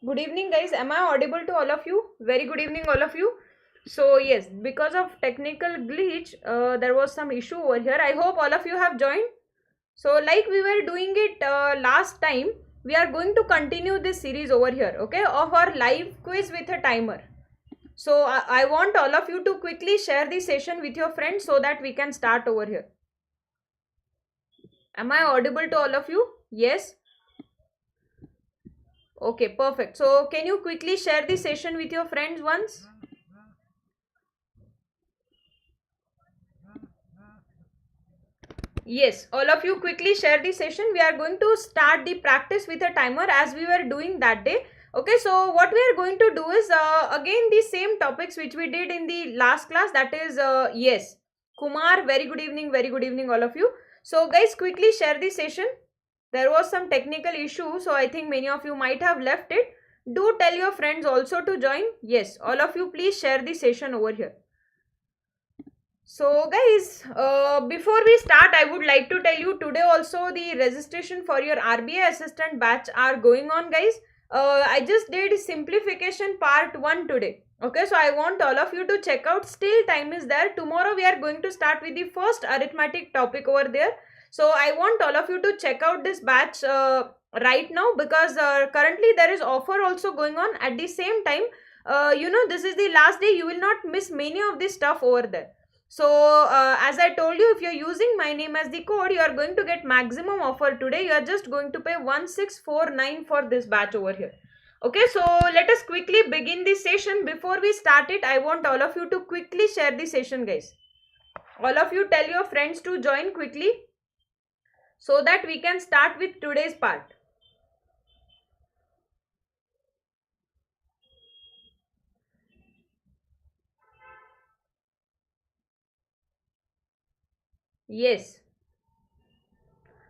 Good evening, guys. Am I audible to all of you? Very good evening, all of you. So yes, because of technical glitch, there was some issue over here. I hope all of you have joined. So like we were doing it last time, we are going to continue this series over here, okay, of our live quiz with a timer. So I want all of you to quickly share the session with your friends so that we can start over here. Am I audible to all of you? Yes. Okay, perfect. So can you quickly share the session with your friends once? Yes, all of you quickly share the session. We are going to start the practice with a timer as we were doing that day. Okay, so what we are going to do is again the same topics which we did in the last class, that is yes. Kumar, very good evening all of you. So guys, quickly share the session. There was some technical issue, so I think many of you might have left it. Do tell your friends also to join. Yes, all of you please share the session over here. So guys, before we start, I would like to tell you today also the registration for your RBI assistant batch are going on, guys. I just did simplification part 1 today. Okay, so I want all of you to check out. Still time is there. Tomorrow we are going to start with the first arithmetic topic over there. So I want all of you to check out this batch right now, because currently there is offer also going on. At the same time, this is the last day. You will not miss many of this stuff over there. So as I told you, if you're using my name as the code, you are going to get maximum offer today. You are just going to pay 1649 for this batch over here. Okay, so let us quickly begin this session. Before we start it, I want all of you to quickly share the session, guys. All of you tell your friends to join quickly so that we can start with today's part. Yes.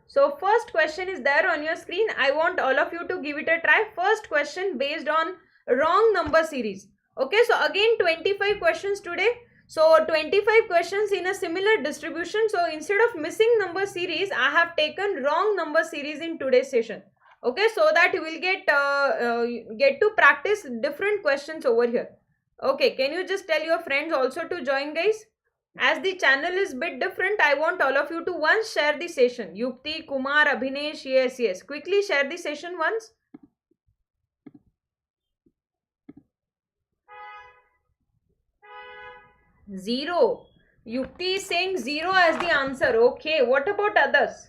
So first question is there on your screen. I want all of you to give it a try. First question based on wrong number series. Okay, so again 25 questions today. So 25 questions in a similar distribution. So instead of missing number series, I have taken wrong number series in today's session. Okay, so that you will get to practice different questions over here. Okay, can you just tell your friends also to join, guys? As the channel is bit different, I want all of you to once share the session. Yukti, Kumar, Abhinesh, yes. Quickly share the session once. Zero. Yukti is saying 0 as the answer. Okay, what about others?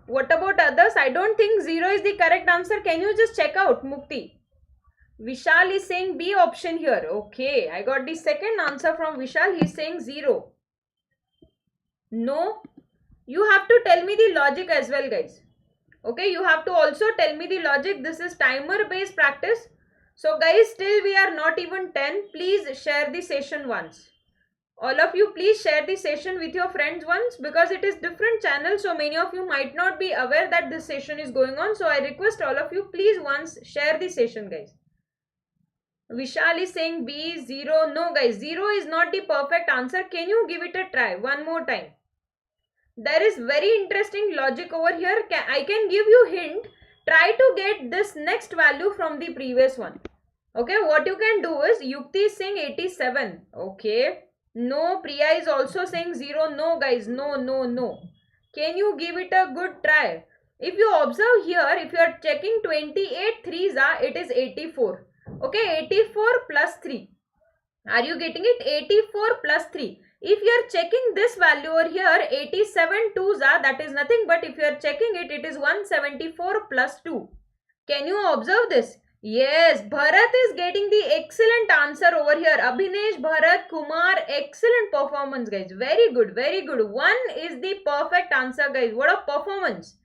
What about others? I don't think 0 is the correct answer. Can you just check out, Mukti? Vishal is saying B option here. Okay, I got the second answer from Vishal. He's saying 0. No, you have to tell me the logic as well, guys. Okay, you have to also tell me the logic. This is timer based practice. So guys, still we are not even 10. Please share the session once. All of you please share the session with your friends once, because it is different channel, so many of you might not be aware that this session is going on. So I request all of you please once share the session, guys. Vishal is saying B, 0. No guys, 0 is not the perfect answer. Can you give it a try one more time? There is very interesting logic over here. I can give you hint. Try to get this next value from the previous one. Okay, what you can do is, Yukti is saying 87. Okay. No, Priya is also saying 0. No guys, no. Can you give it a good try? If you observe here, if you are checking 28 threes, it is 84. Okay, 84 plus 3. Are you getting it? 84 plus 3. If you are checking this value over here, 87 twos are, that is nothing but if you are checking it, it is 174 plus 2. Can you observe this? Yes, Bharat is getting the excellent answer over here. Abhinesh, Bharat, Kumar, excellent performance, guys. Very good, very good. 1 is the perfect answer, guys. What a performance.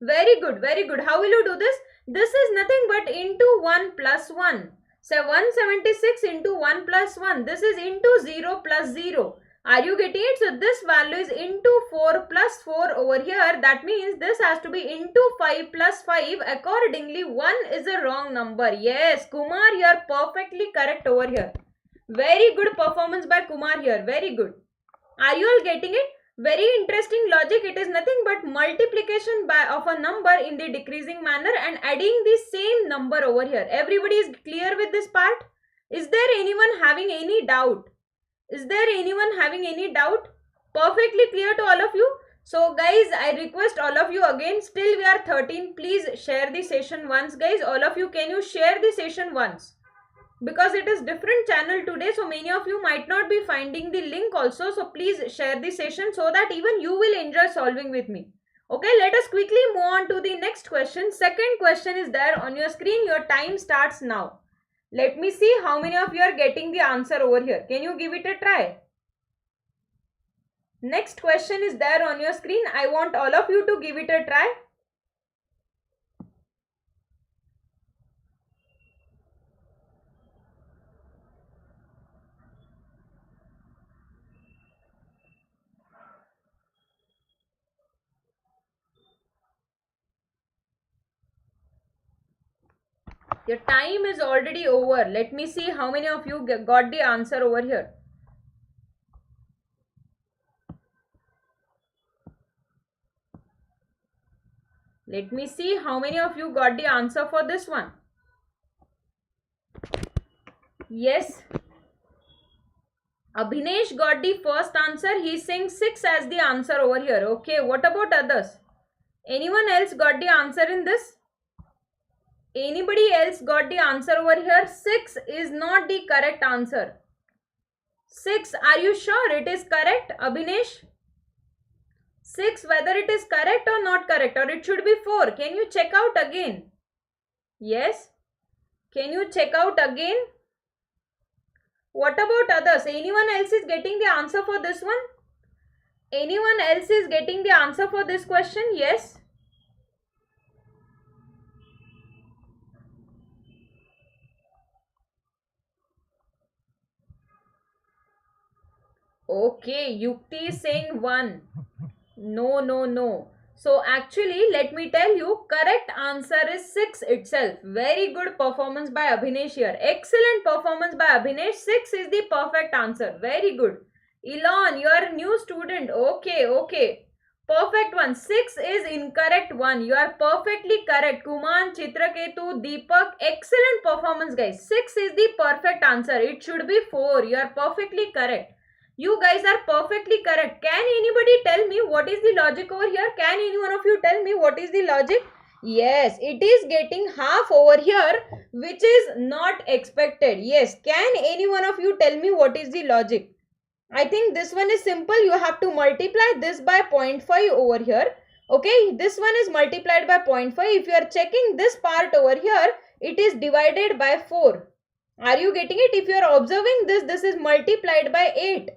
Very good, very good. How will you do this? This is nothing but into 1 plus 1. So 176 into 1 plus 1. This is into 0 plus 0. Are you getting it? So this value is into 4 plus 4 over here. That means this has to be into 5 plus 5. Accordingly, 1 is a wrong number. Yes, Kumar, you are perfectly correct over here. Very good performance by Kumar here. Very good. Are you all getting it? Very interesting logic. It is nothing but multiplication of a number in the decreasing manner and adding the same number over here. Everybody is clear with this part? Is there anyone having any doubt? Is there anyone having any doubt? Perfectly clear to all of you? So guys, I request all of you again, still we are 13, please share the session once guys. All of you, can you share the session once? Because it is different channel today, so many of you might not be finding the link also. So please share the session so that even you will enjoy solving with me. Okay, let us quickly move on to the next question. Second question is there on your screen. Your time starts now. Let me see how many of you are getting the answer over here. Can you give it a try? Next question is there on your screen. I want all of you to give it a try. Your time is already over. Let me see how many of you got the answer over here. Let me see how many of you got the answer for this one. Yes. Abhinesh got the first answer. He is saying 6 as the answer over here. Okay, what about others? Anyone else got the answer in this? Anybody else got the answer over here? 6 is not the correct answer. 6, are you sure it is correct, Abhinesh? 6, whether it is correct or not correct, or it should be 4. Can you check out again? Yes. Can you check out again? What about others? Anyone else is getting the answer for this one? Anyone else is getting the answer for this question? Yes. Okay, Yukti is saying 1. No. So actually, let me tell you, correct answer is 6 itself. Very good performance by Abhinesh here. Excellent performance by Abhinesh. 6 is the perfect answer. Very good. Elon, you are a new student. Okay. Perfect one. 6 is incorrect one. You are perfectly correct. Kuman, Chitraketu, Deepak. Excellent performance guys. 6 is the perfect answer. It should be 4. You are perfectly correct. You guys are perfectly correct. Can anybody tell me what is the logic over here? Can any one of you tell me what is the logic? Yes, it is getting half over here, which is not expected. Yes, can any one of you tell me what is the logic? I think this one is simple. You have to multiply this by 0.5 over here. Okay, this one is multiplied by 0.5. If you are checking this part over here, it is divided by 4. Are you getting it? If you are observing this, this is multiplied by 8.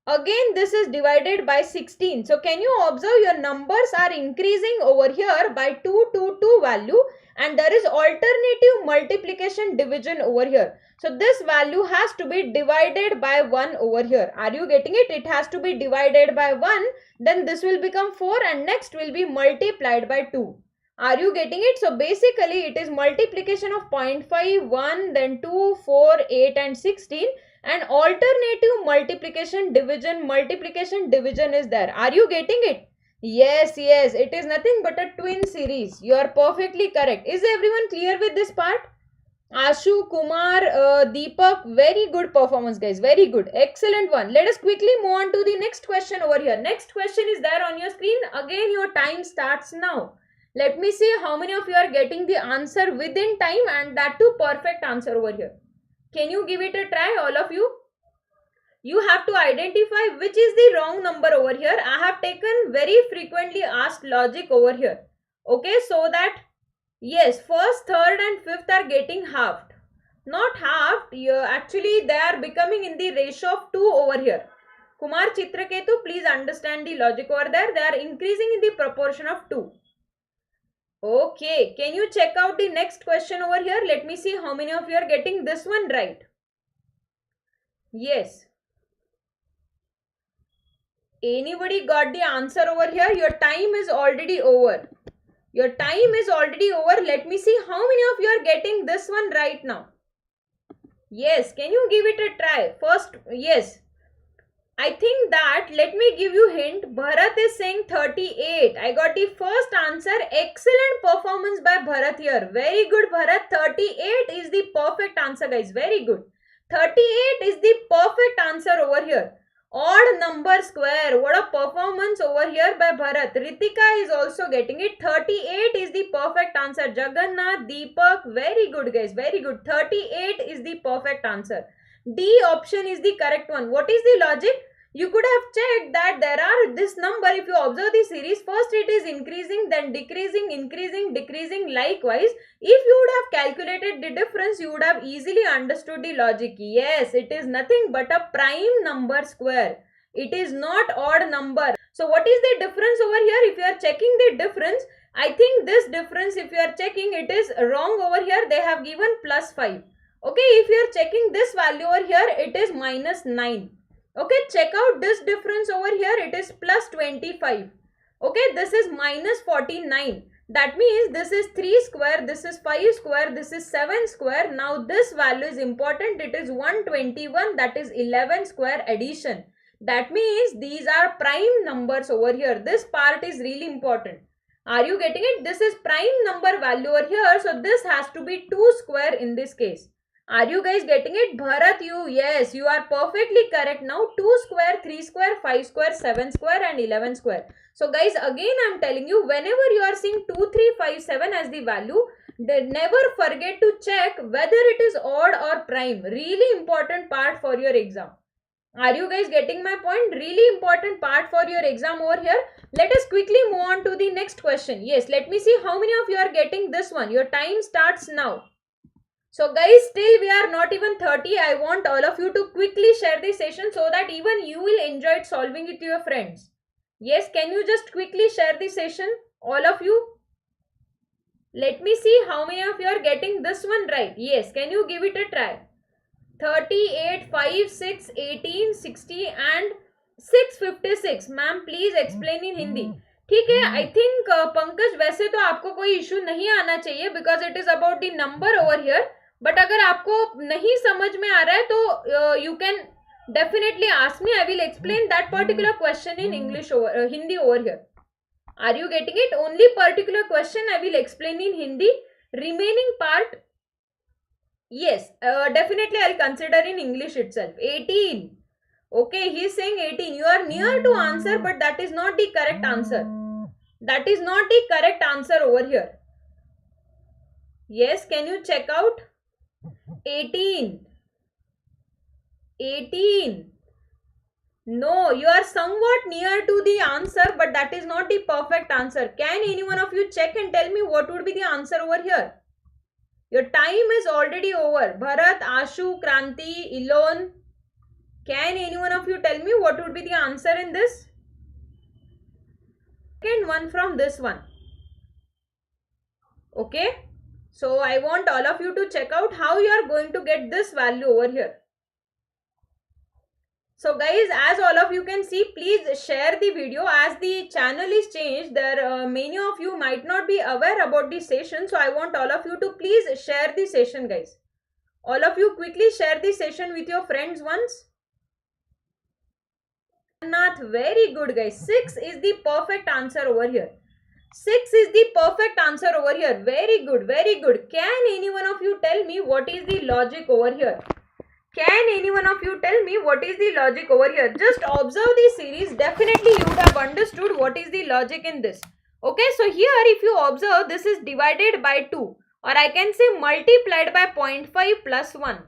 Again, this is divided by 16. So, can you observe your numbers are increasing over here by 2 value, and there is alternative multiplication division over here. So, this value has to be divided by 1 over here. Are you getting it? It has to be divided by 1. Then this will become 4 and next will be multiplied by 2. Are you getting it? So, basically it is multiplication of 0.5, 1, then 2, 4, 8 and 16. And alternative multiplication division is there. Are you getting it? Yes, it is nothing but a twin series. You are perfectly correct. Is everyone clear with this part? Ashu, Kumar, Deepak, very good performance guys, very good, excellent one. Let us quickly move on to the next question over here. Next question is there on your screen. Again, your time starts now. Let me see how many of you are getting the answer within time, and that too perfect answer over here. Can you give it a try, all of you? You have to identify which is the wrong number over here. I have taken very frequently asked logic over here. Okay, so that yes, first, third and fifth are getting halved. Not halved, actually they are becoming in the ratio of 2 over here. Kumar, Chitraketu, please understand the logic over there. They are increasing in the proportion of 2. Okay, can you check out the next question over here? Let me see how many of you are getting this one right. Yes. Anybody got the answer over here? Your time is already over. Your time is already over. Let me see how many of you are getting this one right now. Yes, can you give it a try? First, yes. I think that, let me give you hint. Bharat is saying 38. I got the first answer. Excellent performance by Bharat here. Very good, Bharat. 38 is the perfect answer, guys. Very good. 38 is the perfect answer over here. Odd number square. What a performance over here by Bharat. Ritika is also getting it. 38 is the perfect answer. Jagannath, Deepak. Very good, guys. Very good. 38 is the perfect answer. D option is the correct one. What is the logic? You could have checked that there are this number. If you observe the series, first it is increasing, then decreasing, increasing, decreasing. Likewise, if you would have calculated the difference, you would have easily understood the logic. Yes, it is nothing but a prime number square. It is not odd number. So what is the difference over here? If you are checking the difference, I think this difference, if you are checking, it is wrong over here. They have given plus 5. Okay, if you are checking this value over here, it is minus 9. Okay, check out this difference over here. It is plus 25. Okay, this is minus 49. That means this is 3 square, this is 5 square, this is 7 square. Now this value is important. It is 121. That is 11 square addition. That means these are prime numbers over here. This part is really important. Are you getting it? This is prime number value over here. So this has to be 2 square in this case. Are you guys getting it? Bharat, yes, you are perfectly correct now. 2 square, 3 square, 5 square, 7 square and 11 square. So guys, again I am telling you, whenever you are seeing 2, 3, 5, 7 as the value, never forget to check whether it is odd or prime. Really important part for your exam. Are you guys getting my point? Really important part for your exam over here. Let us quickly move on to the next question. Yes, let me see how many of you are getting this one. Your time starts now. So guys, still we are not even 30. I want all of you to quickly share the session so that even you will enjoy solving it with your friends. Yes, can you just quickly share the session? All of you. Let me see how many of you are getting this one right. Yes, can you give it a try? 38, 5, 6, 18, 60 and 656. Ma'am, please explain in Hindi. ठीक है, I think Pankaj वैसे तो आपको कोई issue नहीं आना चाहिए because it is about the number over here. But अगर आपको नहीं समझ में आ रहा है तो you can definitely ask me. I will explain that particular question in English Hindi over here. Are you getting it? Only particular question I will explain in Hindi. Remaining part, yes, definitely I'll consider in English itself. 18. Okay, he is saying 18. You are near to answer, but that is not the correct answer. That is not the correct answer over here. Yes, can you check out? 18. 18. No, you are somewhat near to the answer, but that is not the perfect answer. Can any one of you check and tell me what would be the answer over here? Your time is already over. Bharat, Ashu, Kranti, Ilon. Can any one of you tell me what would be the answer in this? Second one from this one. Okay. So I want all of you to check out how you are going to get this value over here. So guys, as all of you can see, please share the video. As the channel is changed, there many of you might not be aware about the session. So I want all of you to please share the session, guys. All of you quickly share the session with your friends once. Nath, very good guys. 6 is the perfect answer over here. 6 is the perfect answer over here. Very good, very good. Can any one of you tell me what is the logic over here? Can any one of you tell me what is the logic over here? Just observe the series. Definitely you would have understood what is the logic in this. Okay, so here if you observe, this is divided by 2. Or I can say multiplied by 0.5 plus 1.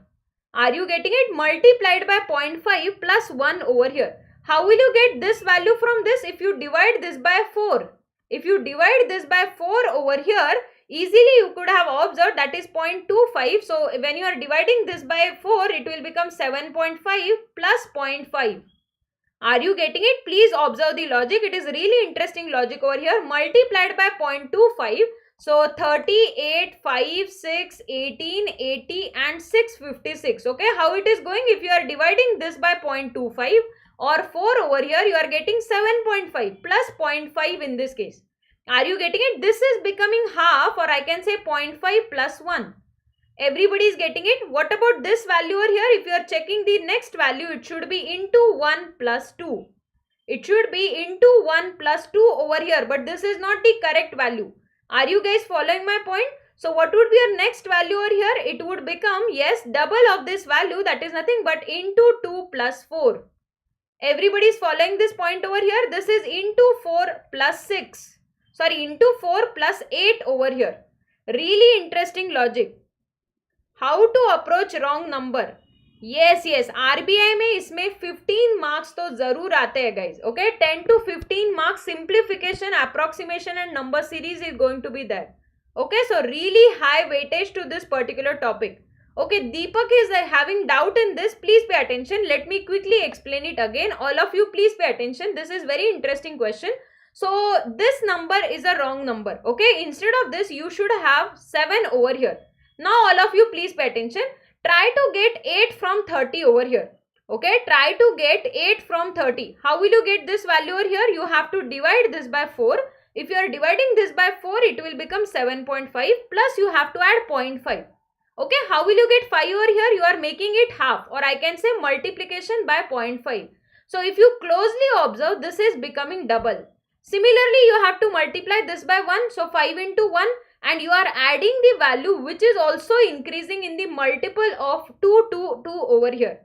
Are you getting it? Multiplied by 0.5 plus 1 over here. How will you get this value from this? If you divide this by 4. If you divide this by 4 over here, easily you could have observed that is 0.25. So when you are dividing this by 4, it will become 7.5 plus 0.5. Are you getting it? Please observe the logic. It is really interesting logic over here. Multiplied by 0.25. So 38, 5, 6, 18, 80 and 656. Okay, how it is going? If you are dividing this by 0.25 or 4 over here, you are getting 7.5 plus 0.5 in this case. Are you getting it? This is becoming half, or I can say 0.5 plus 1. Everybody is getting it. What about this value over here? If you are checking the next value, it should be into 1 plus 2. It should be into 1 plus 2 over here, but this is not the correct value. Are you guys following my point? So what would be your next value over here? It would become, yes, double of this value, that is nothing but into 2 plus 4. Everybody is following this point over here. This is into 4 plus 6. Sorry, into 4 plus 8 over here. Really interesting logic. How to approach wrong number? Yes, RBI में इसमें 15 marks तो जरूर आते हैं guys. Okay, 10 to 15 marks simplification, approximation and number series is going to be there. Okay, so really high weightage to this particular topic. Okay, Deepak is having doubt in this. Please pay attention. Let me quickly explain it again. All of you please pay attention. This is very interesting question. So this number is a wrong number. Okay, instead of this you should have 7 over here. Now all of you please pay attention. Try to get 8 from 30 over here. Okay, try to get 8 from 30. How will you get this value over here? You have to divide this by 4. If you are dividing this by 4, it will become 7.5 plus you have to add 0.5. Okay, how will you get 5 over here? You are making it half, or I can say multiplication by 0.5. So if you closely observe, this is becoming double. Similarly, you have to multiply this by 1. So 5 into 1. And you are adding the value which is also increasing in the multiple of 2 to 2 over here.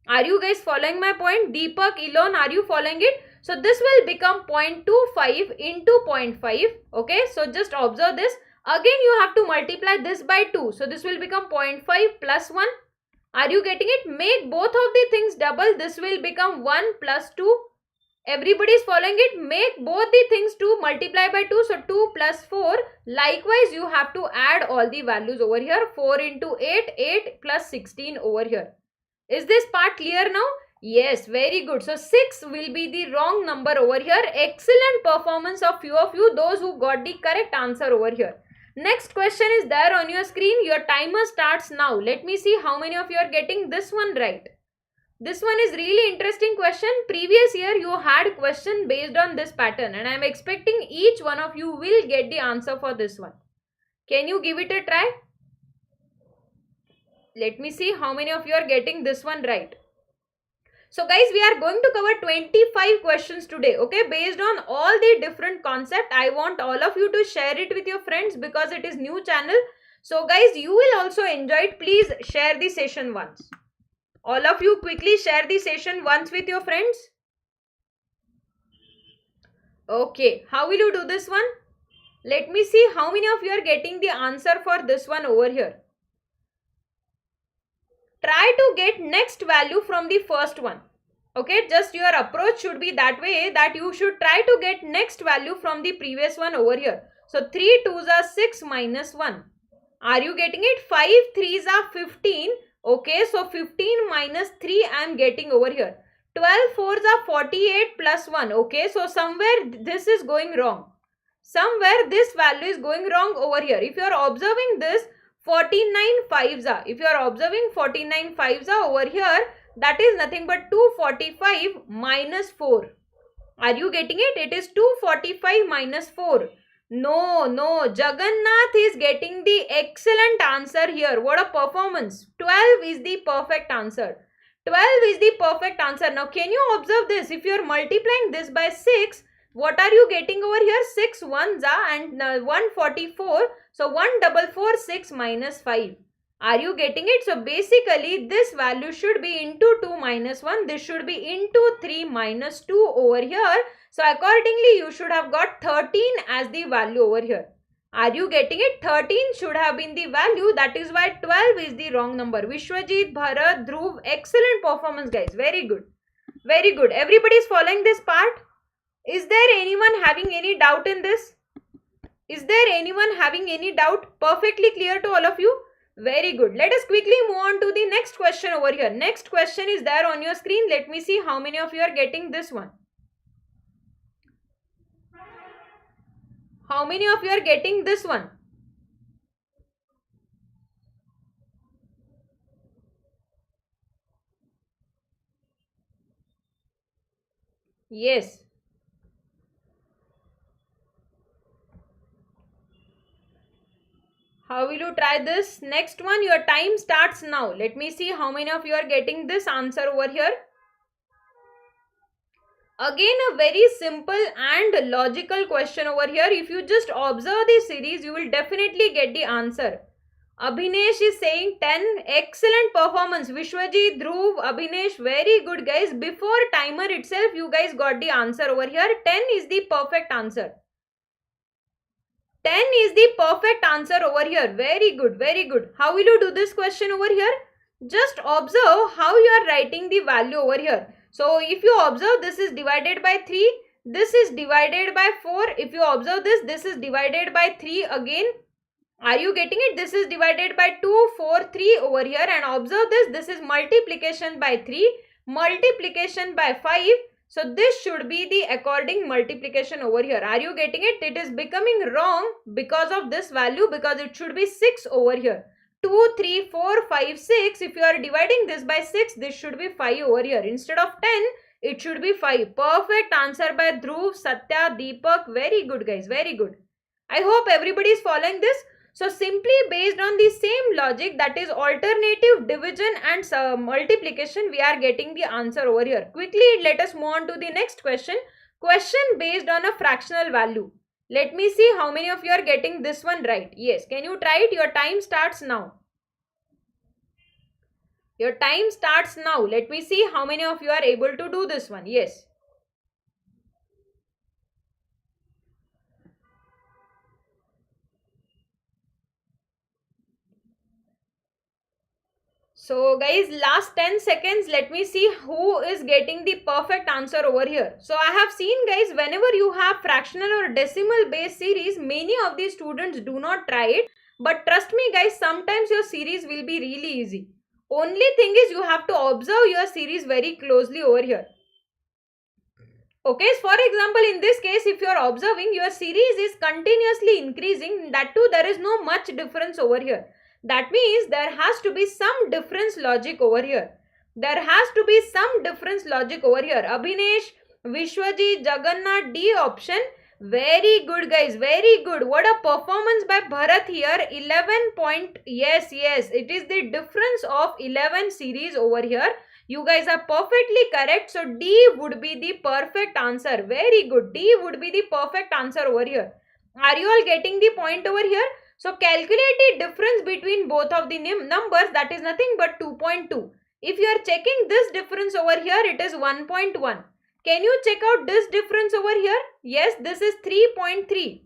Are you guys following my point? Deepak, Elon, are you following it? So this will become 0.25 into 0.5. Okay, so just observe this. Again you have to multiply this by 2. So this will become 0.5 plus 1. Are you getting it? Make both of the things double. This will become 1 plus 2. Everybody is following it. Make both the things 2, multiply by 2. So 2 plus 4. Likewise, you have to add all the values over here. 4 into 8, 8 plus 16 over here. Is this part clear now? Yes, very good. So 6 will be the wrong number over here. Excellent performance of few of you, those who got the correct answer over here. Next question is there on your screen. Your timer starts now. Let me see how many of you are getting this one right. This one is really interesting question. Previous year you had question based on this pattern and I am expecting each one of you will get the answer for this one. Can you give it a try? Let me see how many of you are getting this one right. So guys, we are going to cover 25 questions today, okay, based on all the different concepts. I want all of you to share it with your friends because it is new channel. So guys, you will also enjoy it. Please share the session once. All of you quickly share the session once with your friends. Okay, how will you do this one? Let me see how many of you are getting the answer for this one over here. Try to get next value from the first one. Okay, just your approach should be that way that you should try to get next value from the previous one over here. So 3 2s are 6 minus 1. Are you getting it? 5 3s are 15. Okay, so 15 minus 3 I am getting over here. 12 4s are 48 plus 1. Okay, so somewhere this is going wrong. Somewhere this value is going wrong over here. If you are observing this, 49 5s are. If you are observing 49 5s are over here, that is nothing but 245 minus 4. Are you getting it? It is 245 minus 4. No, Jagannath is getting the excellent answer here. What a performance. 12 is the perfect answer. 12 is the perfect answer. Now, can you observe this? If you are multiplying this by 6, what are you getting over here? 6 ones are and 144. So, 144, 6 minus 5. Are you getting it? So, basically, this value should be into 2 minus 1. This should be into 3 minus 2 over here. So, accordingly, you should have got 13 as the value over here. Are you getting it? 13 should have been the value. That is why 12 is the wrong number. Vishwajit, Bharat, Dhruv, excellent performance guys. Very good. Very good. Everybody is following this part. Is there anyone having any doubt in this? Is there anyone having any doubt? Perfectly clear to all of you? Very good. Let us quickly move on to the next question over here. Next question is there on your screen. Let me see how many of you are getting this one. How many of you are getting this one? Yes. How will you try this? Next one, your time starts now. Let me see how many of you are getting this answer over here. Again, a very simple and logical question over here. If you just observe the series, you will definitely get the answer. Abhinesh is saying 10. Excellent performance. Vishwajit, Dhruv, Abhinesh, very good guys. Before timer itself, you guys got the answer over here. 10 is the perfect answer. 10 is the perfect answer over here. Very good, very good. How will you do this question over here? Just observe how you are writing the value over here. So if you observe, this is divided by 3. This is divided by 4. If you observe this, this is divided by 3 again. Are you getting it? This is divided by 2, 4, 3 over here. And observe this. This is multiplication by 3. Multiplication by 5. So this should be the according multiplication over here. Are you getting it? It is becoming wrong because of this value, because it should be 6 over here. 2, 3, 4, 5, 6. If you are dividing this by 6, this should be 5 over here. Instead of 10, it should be 5. Perfect answer by Dhruv, Satya, Deepak. Very good guys. Very good. I hope everybody is following this. So simply based on the same logic, that is alternative division and multiplication, we are getting the answer over here. Quickly let us move on to the next question. Question based on a fractional value. Let me see how many of you are getting this one right. Yes, can you try it? Your time starts now. Your time starts now. Let me see how many of you are able to do this one. Yes. So guys, last 10 seconds, let me see who is getting the perfect answer over here. So I have seen guys, whenever you have fractional or decimal based series, many of these students do not try it. But trust me guys, sometimes your series will be really easy. Only thing is you have to observe your series very closely over here. Okay, so for example, in this case, if you are observing, your series is continuously increasing. That too, there is no much difference over here. That means there has to be some difference logic over here. There has to be some difference logic over here. Abhinesh, Vishwajit, Jagannath, D option. Very good guys, very good. What a performance by Bharat here. 11 point. Yes, it is the difference of 11 series over here. You guys are perfectly correct. So D would be the perfect answer. Very good. D would be the perfect answer over here. Are you all getting the point over here? So calculate the difference between both of the numbers, that is nothing but 2.2. If you are checking this difference over here, it is 1.1. Can you check out this difference over here? Yes, this is 3.3.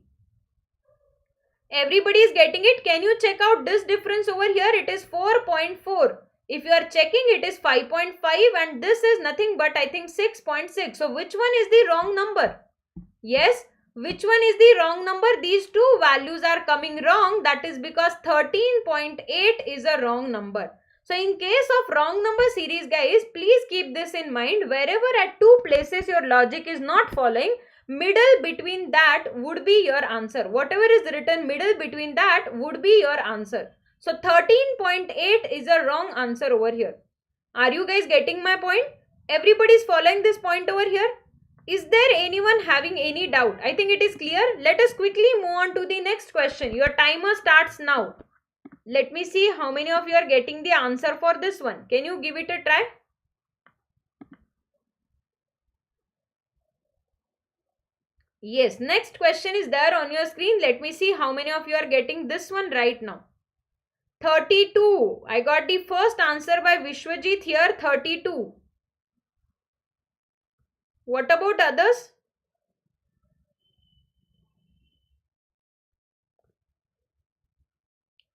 Everybody is getting it. Can you check out this difference over here? It is 4.4. If you are checking, it is 5.5 and this is nothing but I think 6.6. So which one is the wrong number? Yes. Which one is the wrong number? These two values are coming wrong. That is because 13.8 is a wrong number. So in case of wrong number series guys, please keep this in mind. Wherever at two places your logic is not following, middle between that would be your answer. Whatever is written middle between that would be your answer. So 13.8 is a wrong answer over here. Are you guys getting my point? Everybody is following this point over here. Is there anyone having any doubt? I think it is clear. Let us quickly move on to the next question. Your timer starts now. Let me see how many of you are getting the answer for this one. Can you give it a try? Yes, next question is there on your screen. Let me see how many of you are getting this one right now. 32. I got the first answer by Vishwajit here, 32. What about others?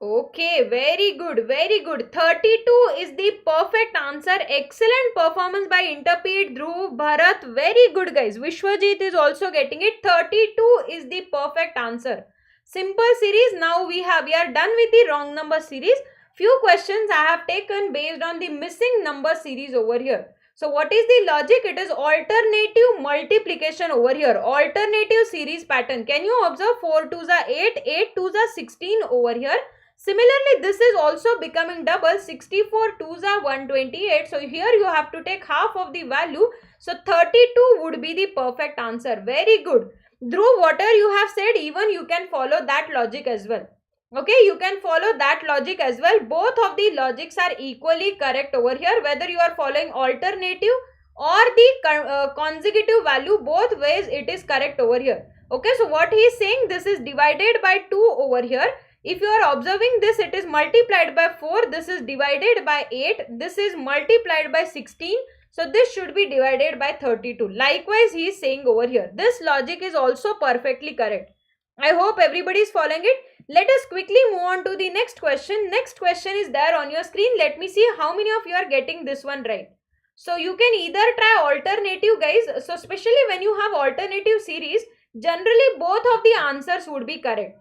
Okay, very good, very good. 32 is the perfect answer. Excellent performance by Interpret, Dhruv, Bharat. Very good guys. Vishwajit is also getting it. 32 is the perfect answer. Simple series. Now we are done with the wrong number series. Few questions I have taken based on the missing number series over here. So what is the logic? It is alternative multiplication over here. Alternative series pattern. Can you observe 4 2s are 8, 8 2s are 16 over here. Similarly, this is also becoming double. 64 2s are 128. So here you have to take half of the value. So 32 would be the perfect answer. Very good. Dhruv, whatever you have said, even you can follow that logic as well. Okay, you can follow that logic as well. Both of the logics are equally correct over here, whether you are following alternative or the consecutive value, both ways it is correct over here. Okay, so what he is saying, this is divided by 2 over here. If you are observing this, it is multiplied by 4, this is divided by 8, this is multiplied by 16. So this should be divided by 32. Likewise, he is saying over here. This logic is also perfectly correct. I hope everybody is following it. Let us quickly move on to the next question. Next question is there on your screen. Let me see how many of you are getting this one right. So you can either try alternative, guys. So especially when you have alternative series, generally both of the answers would be correct.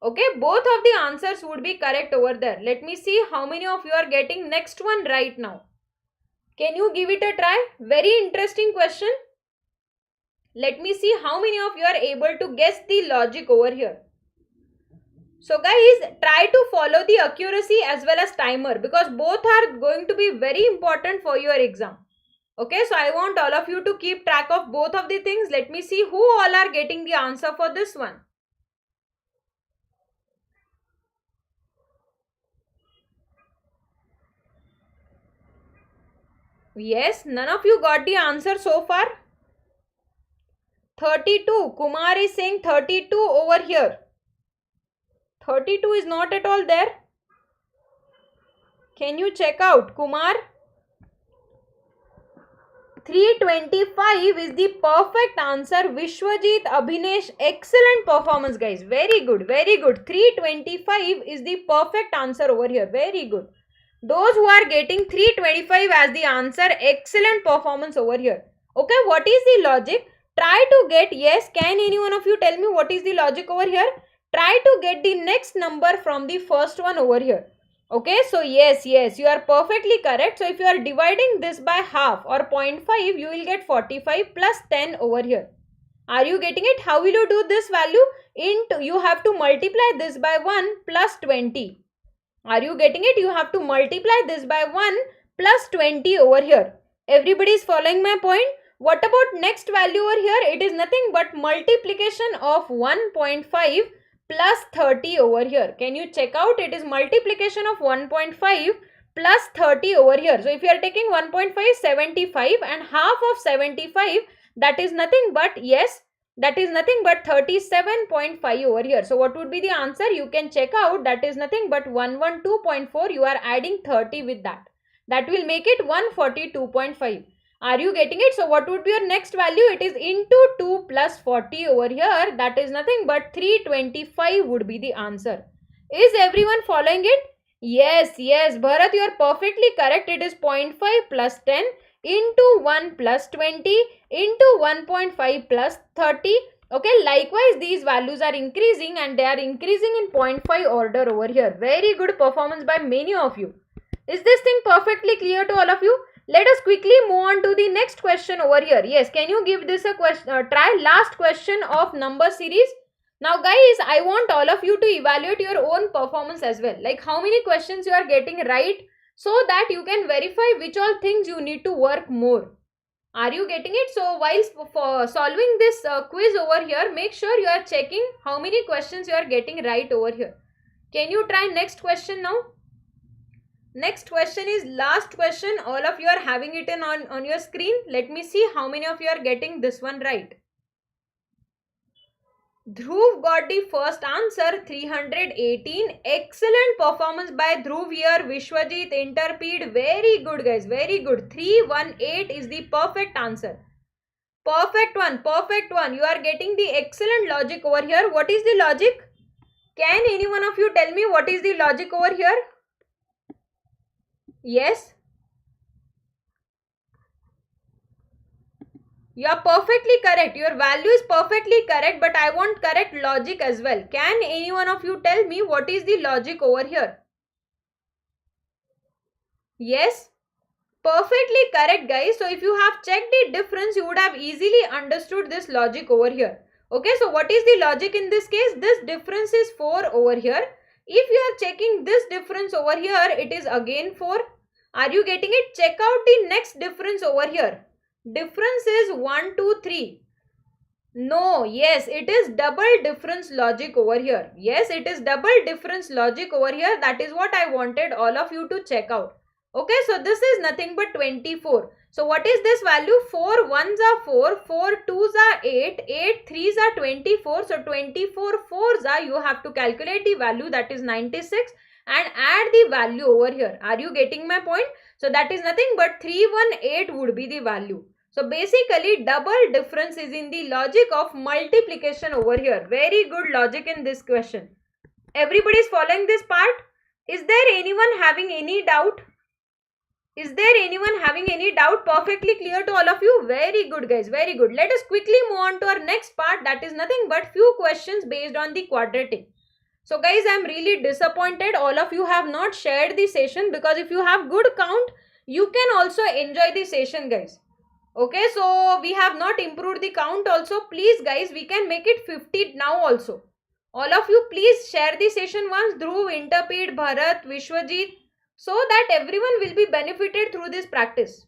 Okay, both of the answers would be correct over there. Let me see how many of you are getting next one right now. Can you give it a try? Very interesting question. Let me see how many of you are able to guess the logic over here. So guys, try to follow the accuracy as well as timer, because both are going to be very important for your exam. Okay, so I want all of you to keep track of both of the things. Let me see who all are getting the answer for this one. Yes, none of you got the answer so far. 32. Kumar is saying 32 over here. 32 is not at all there. Can you check out, Kumar? 325 is the perfect answer. Vishwajit, Abhinesh, excellent performance, guys. Very good, very good. 325 is the perfect answer over here. Very good. Those who are getting 325 as the answer, excellent performance over here. Okay, what is the logic? Try to get, yes, can any one of you tell me what is the logic over here? Try to get the next number from the first one over here. Okay, so yes, you are perfectly correct. So if you are dividing this by half or 0.5, you will get 45 plus 10 over here. Are you getting it? How will you do this value? You have to multiply this by 1 plus 20. Are you getting it? You have to multiply this by 1 plus 20 over here. Everybody is following my point? What about next value over here? It is nothing but multiplication of 1.5 plus 30 over here. Can you check out? It is multiplication of 1.5 plus 30 over here. So if you are taking 1.5, 75, and half of 75, that is nothing but, yes, that is nothing but 37.5 over here. So what would be the answer? You can check out. That is nothing but 112.4. You are adding 30 with that. That will make it 142.5. Are you getting it? So what would be your next value? It is into 2 plus 40 over here. That is nothing but 325 would be the answer. Is everyone following it? Yes. Bharat, you are perfectly correct. It is 0.5 plus 10 into 1 plus 20 into 1.5 plus 30. Okay, likewise these values are increasing and they are increasing in 0.5 order over here. Very good performance by many of you. Is this thing perfectly clear to all of you? Let us quickly move on to the next question over here. Yes, can you give this a question? Try last question of number series. Now guys, I want all of you to evaluate your own performance as well. Like how many questions you are getting right, so that you can verify which all things you need to work more. Are you getting it? So while solving this quiz over here, make sure you are checking how many questions you are getting right over here. Can you try next question now? Next question is last question. All of you are having it on your screen. Let me see how many of you are getting this one right. Dhruv got the first answer, 318. Excellent performance by Dhruv here. Vishwajit, Interpede. Very good, guys. Very good. 318 is the perfect answer. Perfect one. Perfect one. You are getting the excellent logic over here. What is the logic? Can any one of you tell me what is the logic over here? Yes. You are perfectly correct. Your value is perfectly correct, but I want correct logic as well. Can any one of you tell me what is the logic over here? Yes. Perfectly correct, guys. So if you have checked the difference, you would have easily understood this logic over here. Okay, so what is the logic in this case? This difference is 4 over here. If you are checking this difference over here, it is again 4. Are you getting it? Check out the next difference over here. Difference is 1, 2, 3. No, yes, it is double difference logic over here. Yes, it is double difference logic over here. That is what I wanted all of you to check out. Okay, so this is nothing but 24. So what is this value? 4 ones are 4, 4 twos are 8, 8 threes are 24. So 24 fours are, you have to calculate the value, that is 96, and add the value over here. Are you getting my point? So that is nothing but 318 would be the value. So basically double difference is in the logic of multiplication over here. Very good logic in this question. Everybody is following this part? Is there anyone having any doubt? Is there anyone having any doubt? Perfectly clear to all of you? Very good guys, very good. Let us quickly move on to our next part, that is nothing but few questions based on the quadratic. So guys, I am really disappointed all of you have not shared the session, because if you have good count, you can also enjoy the session guys. Okay, so we have not improved the count also. Please guys, we can make it 50 now also. All of you please share the session once. Dhruv, Interpid, Bharat, Vishwajit, so that everyone will be benefited through this practice.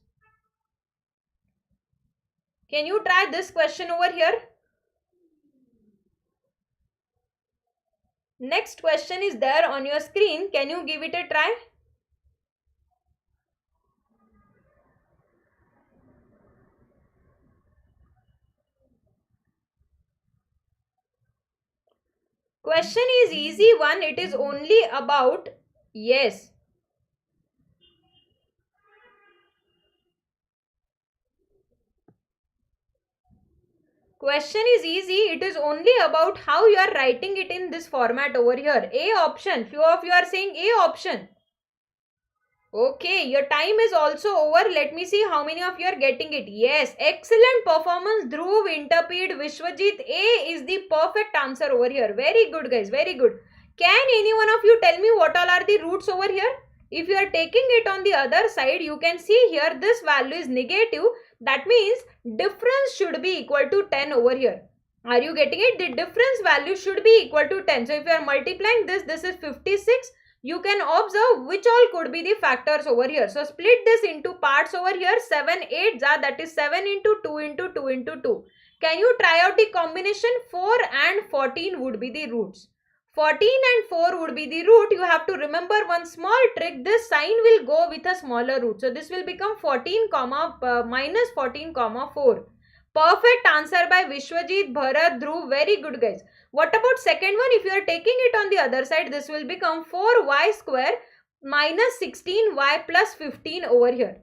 Can you try this question over here? Next question is there on your screen. Can you give it a try? Question is easy one. It is only about, yes. Question is easy. It is only about how you are writing it in this format over here. A option. Few of you are saying A option. Okay, your time is also over. Let me see how many of you are getting it. Yes, excellent performance. Dhruv, Interpid, Vishwajit. A is the perfect answer over here. Very good guys, very good. Can any one of you tell me what all are the roots over here? If you are taking it on the other side, you can see here this value is negative. That means difference should be equal to 10 over here. Are you getting it? The difference value should be equal to 10. So if you are multiplying this, this is 56. You can observe which all could be the factors over here. So split this into parts over here. 7 8s are, that is 7 into 2 into 2 into 2. Can you try out the combination? 4 and 14 would be the roots. 14 and 4 would be the root. You have to remember one small trick. This sign will go with a smaller root. So this will become 14 minus 14 comma 4. Perfect answer by Vishwajit, Bharat, Dhruv. Very good guys. What about second one? If you are taking it on the other side, this will become 4y square minus 16y plus 15 over here.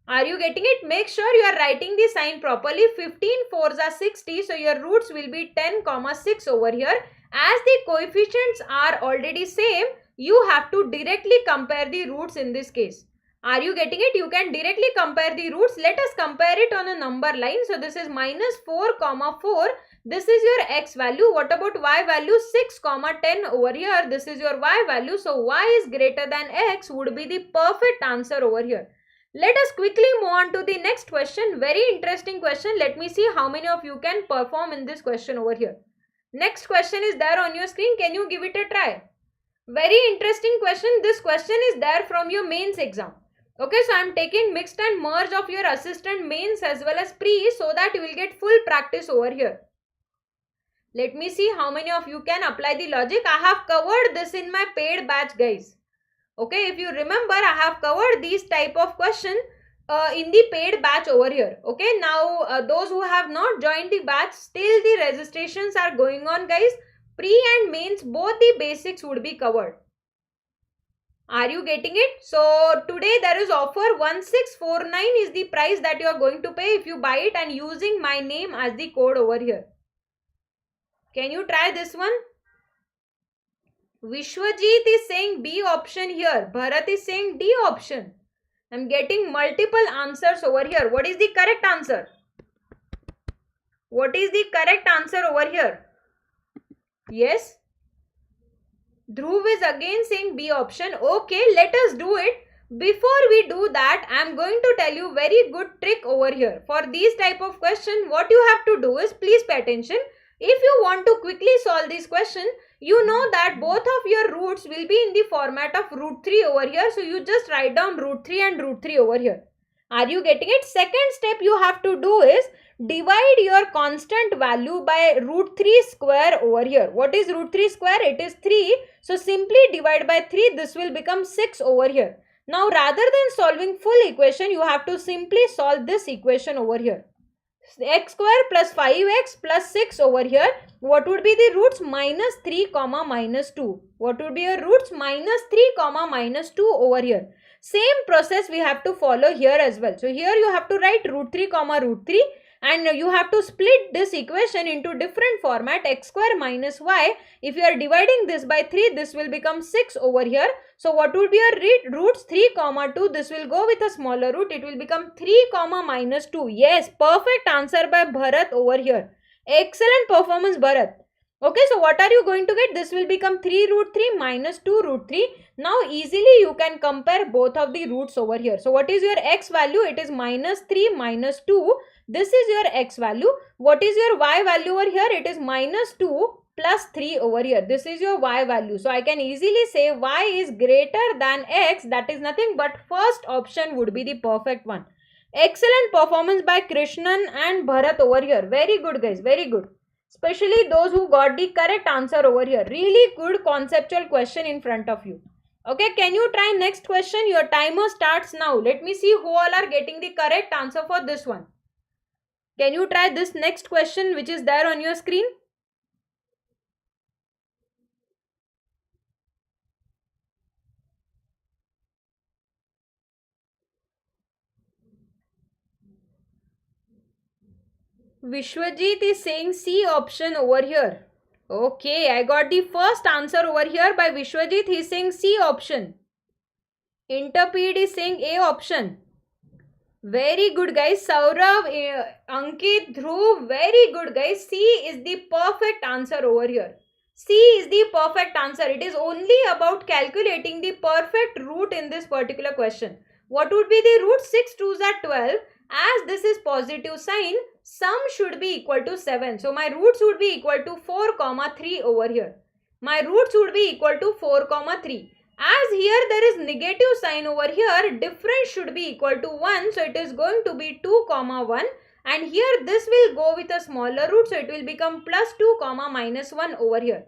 Are you getting it? Make sure you are writing the sign properly. 15 4s are 60. So your roots will be 10 comma 6 over here. As the coefficients are already same, you have to directly compare the roots in this case. Are you getting it? You can directly compare the roots. Let us compare it on a number line. So this is minus 4 comma 4. This is your x value. What about y value? 6 comma 10 over here. This is your y value. So y is greater than x would be the perfect answer over here. Let us quickly move on to the next question. Very interesting question. Let me see how many of you can perform in this question over here. Next question is there on your screen. Can you give it a try? Very interesting question. This question is there from your mains exam. Okay, so I am taking mixed and merge of your assistant mains as well as pre, so that you will get full practice over here. Let me see how many of you can apply the logic. I have covered this in my paid batch guys. Okay, if you remember, I have covered these type of question in the paid batch over here. Okay, now those who have not joined the batch, still the registrations are going on guys. Pre and mains, both the basics would be covered. Are you getting it? So today there is offer 1649 is the price that you are going to pay if you buy it and using my name as the code over here. Can you try this one? Vishwajit is saying B option here. Bharat is saying D option. I am getting multiple answers over here. What is the correct answer? What is the correct answer over here? Yes. Dhruv is again saying B option. Okay, let us do it. Before we do that, I am going to tell you very good trick over here. For these type of question, what you have to do is, please pay attention. If you want to quickly solve this question, you know that both of your roots will be in the format of root 3 over here. So you just write down root 3 and root 3 over here. Are you getting it? Second step you have to do is divide your constant value by root 3 square over here. What is root 3 square? It is 3. So simply divide by 3. This will become 6 over here. Now rather than solving full equation, you have to simply solve this equation over here. X square plus 5x plus 6 over here. What would be the roots? Minus 3 comma minus 2. What would be your roots? Minus 3 comma minus 2 over here. Same process we have to follow here as well. So here you have to write root 3 comma root 3, and you have to split this equation into different format. X square minus y. If you are dividing this by 3, this will become 6 over here. So what would be your roots? 3 comma 2. This will go with a smaller root. It will become 3 comma minus 2. Yes, perfect answer by Bharat over here. Excellent performance, Bharat. Okay, so what are you going to get? This will become 3 root 3 minus 2 root 3. Now easily you can compare both of the roots over here. So what is your x value? It is minus 3 minus 2. This is your x value. What is your y value over here? It is minus 2 plus 3 over here. This is your y value. So I can easily say y is greater than x. That is nothing but first option would be the perfect one. Excellent performance by Krishnan and Bharat over here. Very good, guys. Very good. Especially those who got the correct answer over here. Really good conceptual question in front of you. Okay, can you try next question? Your timer starts now. Let me see who all are getting the correct answer for this one. Can you try this next question which is there on your screen? Vishwajit is saying C option over here. Okay, I got the first answer over here by Vishwajit. He is saying C option. Interpede is saying A option. Very good, guys. Saurav, Ankit, Dhruv, very good, guys. C is the perfect answer over here. C is the perfect answer. It is only about calculating the perfect root in this particular question. What would be the root? 6 2s are 12. As this is positive sign, sum should be equal to 7. So my roots would be equal to 4 comma 3 over here. My roots would be equal to 4 comma 3. As here there is negative sign over here, difference should be equal to 1. So it is going to be 2 comma 1. And here this will go with a smaller root. So it will become plus 2 comma minus 1 over here.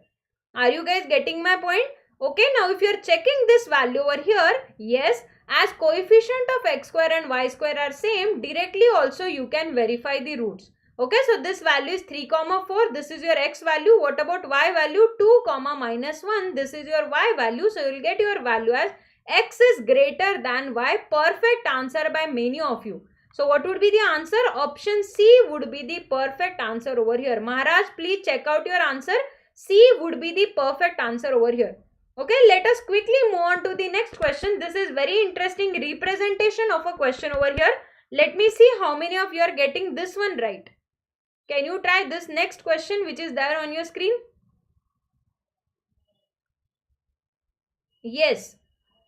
Are you guys getting my point? Okay, now if you are checking this value over here, yes, as coefficient of x square and y square are same, directly also you can verify the roots. Okay, so this value is 3 comma 4. This is your x value. What about y value? 2 comma minus 1. This is your y value. So you will get your value as x is greater than y. Perfect answer by many of you. So what would be the answer? Option C would be the perfect answer over here. Maharaj, please check out your answer. C would be the perfect answer over here. Okay, let us quickly move on to the next question. This is very interesting representation of a question over here. Let me see how many of you are getting this one right. Can you try this next question which is there on your screen? Yes,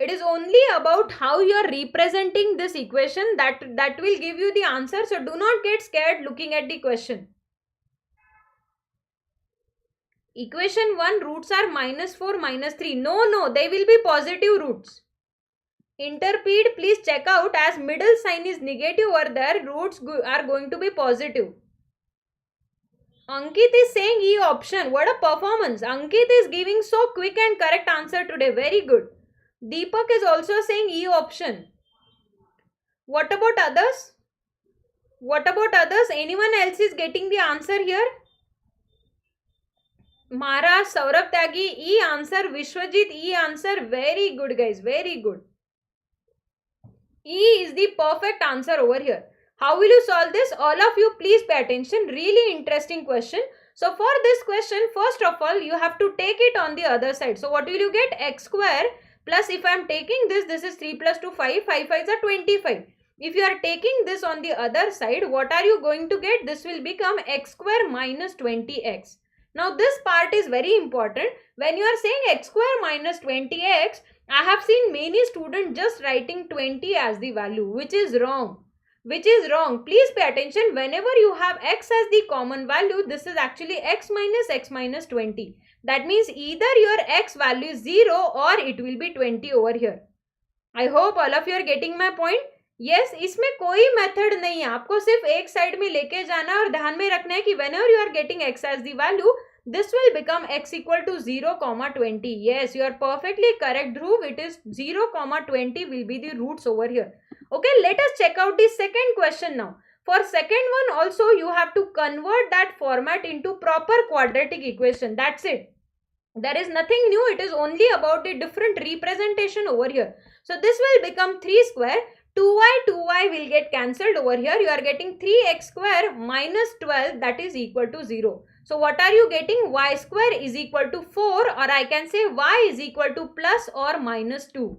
it is only about how you are representing this equation that will give you the answer. So do not get scared looking at the question. Equation 1 roots are minus 4, minus 3. No, they will be positive roots. Interpede, please check out, as middle sign is negative over there, roots are going to be positive. Ankit is saying E option. What a performance. Ankit is giving so quick and correct answer today. Very good. Deepak is also saying E option. What about others? What about others? Anyone else is getting the answer here? Maharaj, Saurabh Tyagi, E answer. Vishwajit, E answer. Very good, guys. Very good. E is the perfect answer over here. How will you solve this? All of you please pay attention. Really interesting question. So for this question, first of all, you have to take it on the other side. So what will you get? X square plus, if I am taking this is 3 plus 2, 5. 5 5s are 25. If you are taking this on the other side, what are you going to get? This will become x square minus 20x. Now this part is very important. When you are saying x square minus 20x, I have seen many students just writing 20 as the value, which is wrong. Please pay attention. Whenever you have x as the common value, this is actually x minus 20. That means either your x value is 0 or it will be 20 over here. I hope all of you are getting my point. Yes, इसमें कोई method नहीं है, आपको सिर्फ एक side में लेके जाना और ध्यान में रखना है कि whenever you are getting x as the value, this will become x equal to 0, 20. Yes, you are perfectly correct, Dhruv. It is 0, 20 will be the roots over here. Okay, let us check out the second question now. For second one also, you have to convert that format into proper quadratic equation. That's it. There is nothing new. It is only about the different representation over here. So this will become 3 square. 2y will get cancelled over here. You are getting 3x square minus 12, that is equal to 0. So what are you getting? Y square is equal to 4, or I can say y is equal to plus or minus 2.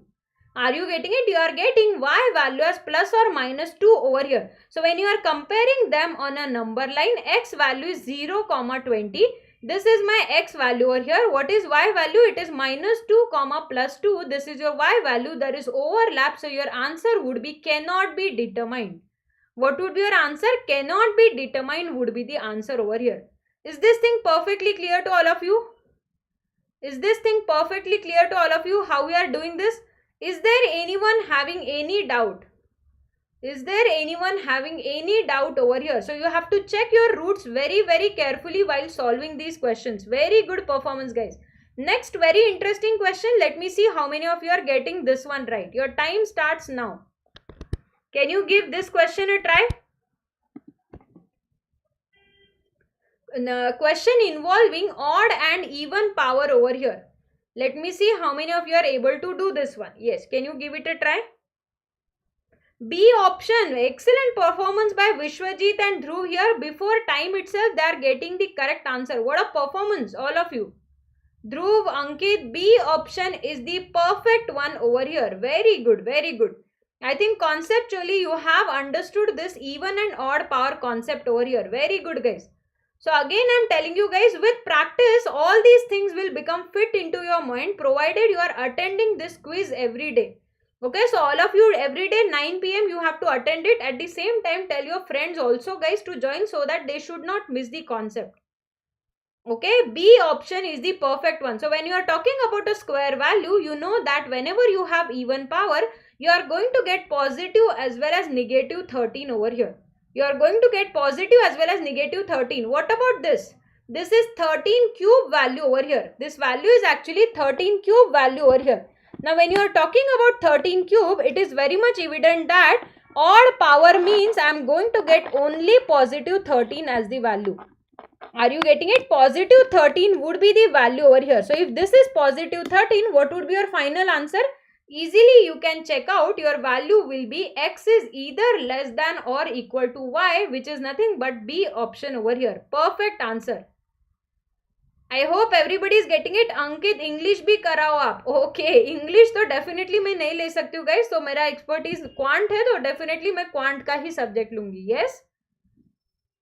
Are you getting it? You are getting y value as plus or minus 2 over here. So when you are comparing them on a number line, x value is 0, 20. This is my x value over here. What is y value? It is minus 2, plus 2. This is your y value. There is overlap. So your answer would be cannot be determined. What would be your answer? Cannot be determined would be the answer over here. Is this thing perfectly clear to all of you? Is this thing perfectly clear to all of you how we are doing this? Is there anyone having any doubt? Is there anyone having any doubt over here? So you have to check your roots very carefully while solving these questions. Very good performance, guys. Next very interesting question. Let me see how many of you are getting this one right. Your time starts now. Can you give this question a try? Question involving odd and even power over here. Let me see how many of you are able to do this one. Yes, can you give it a try? B option. Excellent performance by Vishwajit and Dhruv here. Before time itself, they are getting the correct answer. What a performance, all of you. Dhruv, Ankit, B option is the perfect one over here. Very good, very good. I think conceptually you have understood this even and odd power concept over here. Very good, guys. So again, I am telling you guys, with practice, all these things will become fit into your mind, provided you are attending this quiz every day. Okay, so all of you, every day 9 PM you have to attend it. At the same time, tell your friends also, guys, to join so that they should not miss the concept. Okay, B option is the perfect one. So when you are talking about a square value, you know that whenever you have even power, you are going to get positive as well as negative 13 over here. You are going to get positive as well as negative 13. What about this? This is 13 cube value over here. This value is actually 13 cube value over here. Now when you are talking about 13 cube, it is very much evident that odd power means I am going to get only positive 13 as the value. Are you getting it? Positive 13 would be the value over here. So if this is positive 13, what would be your final answer? Easily you can check out your value will be x is either less than or equal to y, which is nothing but B option over here. Perfect answer. I hope everybody is getting it. Ankit, English भी कराओ आप. Okay, English तो definitely मैं नहीं ले सकती हूँ guys. तो मेरा expertise quant है तो definitely मैं quant का ही subject लूँगी. Yes,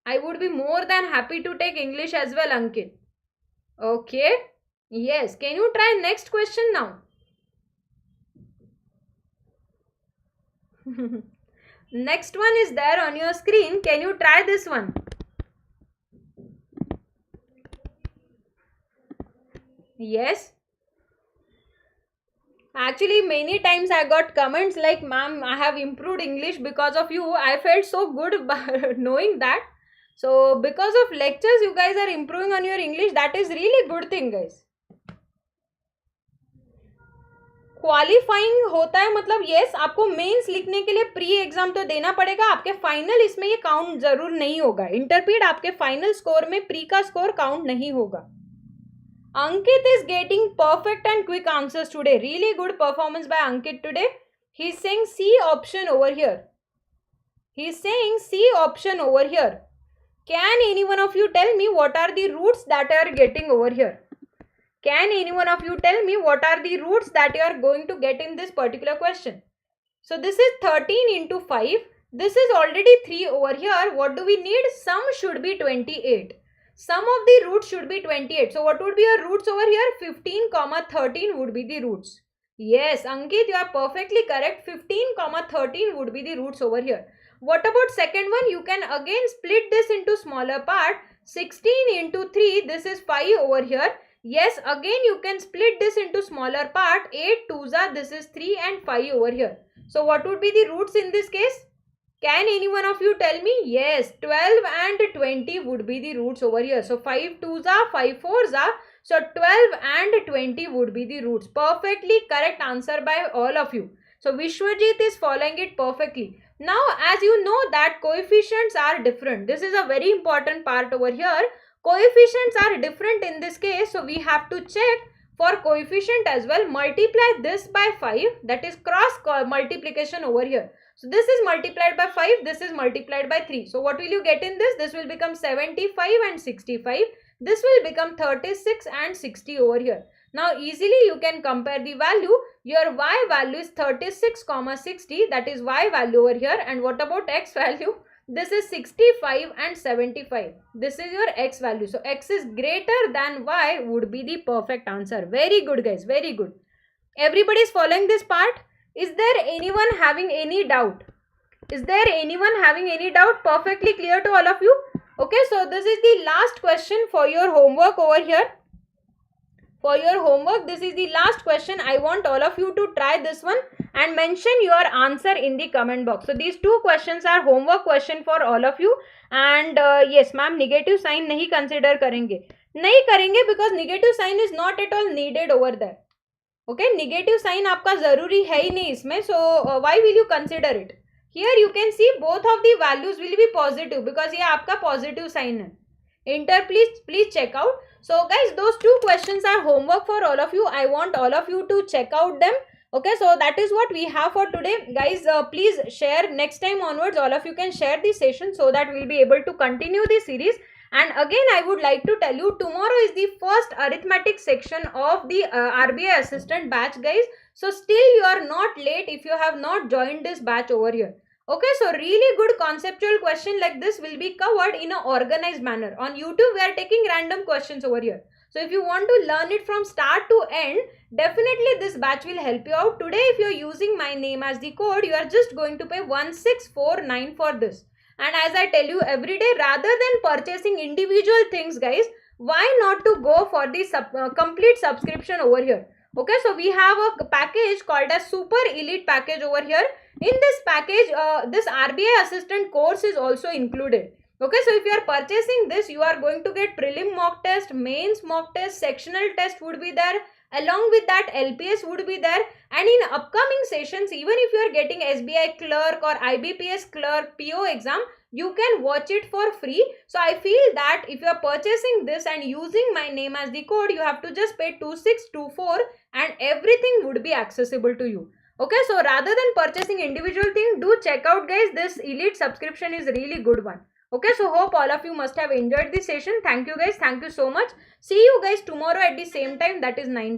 I would be more than happy to take English as well, Ankit. Okay. Yes, can you try next question now? Next one is there on your screen. Can you try this one? Yes. Actually, many times I got comments like, ma'am, I have improved English because of you. I felt so good knowing that. So, because of lectures, you guys are improving on your English. That is really good thing, guys. Qualifying होता है मतलब yes, आपको mains लिखने के लिए pre exam तो देना पड़ेगा. आपके फाइनल इसमें ये काउंट जरूर नहीं होगा. इंटरपीड आपके फाइनल स्कोर में प्री का स्कोर काउंट नहीं होगा. Ankit is getting perfect and quick answers today. Really good performance by Ankit today. He is saying C option over here. He is saying C option over here. Can any one of you tell me what are the roots that I are getting over here? Can any one of you tell me what are the roots that you are going to get in this particular question? So this is 13 into 5. This is already 3 over here. What do we need? Sum should be 28. Sum of the roots should be 28. So what would be your roots over here? 15, 13 would be the roots. Yes, Ankit, you are perfectly correct. 15, 13 would be the roots over here. What about second one? You can again split this into smaller part. 16 into 3, this is 5 over here. Yes, again you can split this into smaller part. 8 2s are, this is 3 and 5 over here. So what would be the roots in this case? Can any one of you tell me? Yes, 12 and 20 would be the roots over here. So 5 2s are, 5 4s are. So 12 and 20 would be the roots. Perfectly correct answer by all of you. So Vishwajit is following it perfectly. Now as you know that coefficients are different. This is a very important part over here. Coefficients are different in this case. So we have to check for coefficient as well. Multiply this by 5. That is cross multiplication over here. So this is multiplied by 5. This is multiplied by 3. So what will you get in this? This will become 75 and 65. This will become 36 and 60 over here. Now easily you can compare the value. Your y value is 36, 60. That is y value over here. And what about x value? This is 65 and 75. This is your x value. So x is greater than y would be the perfect answer. Very good guys. Very good. Everybody is following this part. Is there anyone having any doubt? Is there anyone having any doubt? Perfectly clear to all of you? Okay, so this is the last question for your homework over here. For your homework, this is the last question. I want all of you to try this one and mention your answer in the comment box. So these two questions are homework question for all of you. And yes, ma'am, negative sign nahi consider karenge. Nahi karenge because negative sign is not at all needed over there. Okay, negative sign आपका जरूरी है ही नहीं इसमें. So why will you consider it? Here you can see both of the values will be positive because ये आपका positive sign है. Enter, please check out. So guys, those two questions are homework for all of you. I want all of you to check out them. Okay, so that is what we have for today. Guys, please share. Next time onwards, all of you can share the session so that we'll be able to continue the series. And again, I would like to tell you, tomorrow is the first arithmetic section of the RBI assistant batch, guys. So still you are not late if you have not joined this batch over here. Okay, so really good conceptual question like this will be covered in an organized manner. On YouTube, we are taking random questions over here. So if you want to learn it from start to end, definitely this batch will help you out. Today, if you are using my name as the code, you are just going to pay 1649 for this. And as I tell you every day, rather than purchasing individual things, guys, why not to go for the complete subscription over here? Okay, so we have a package called as Super Elite package over here. In this package, this RBI assistant course is also included. Okay, so if you are purchasing this, you are going to get prelim mock test, mains mock test, sectional test would be there. Along with that, LPS would be there. And in upcoming sessions, even if you are getting SBI Clerk or IBPS Clerk PO exam, you can watch it for free. So I feel that if you are purchasing this and using my name as the code, you have to just pay 2624 and everything would be accessible to you. Okay, so rather than purchasing individual thing, do check out guys, this elite subscription is really good one. Okay, so hope all of you must have enjoyed this session. Thank you guys. Thank you so much. See you guys tomorrow at the same time, that is 9.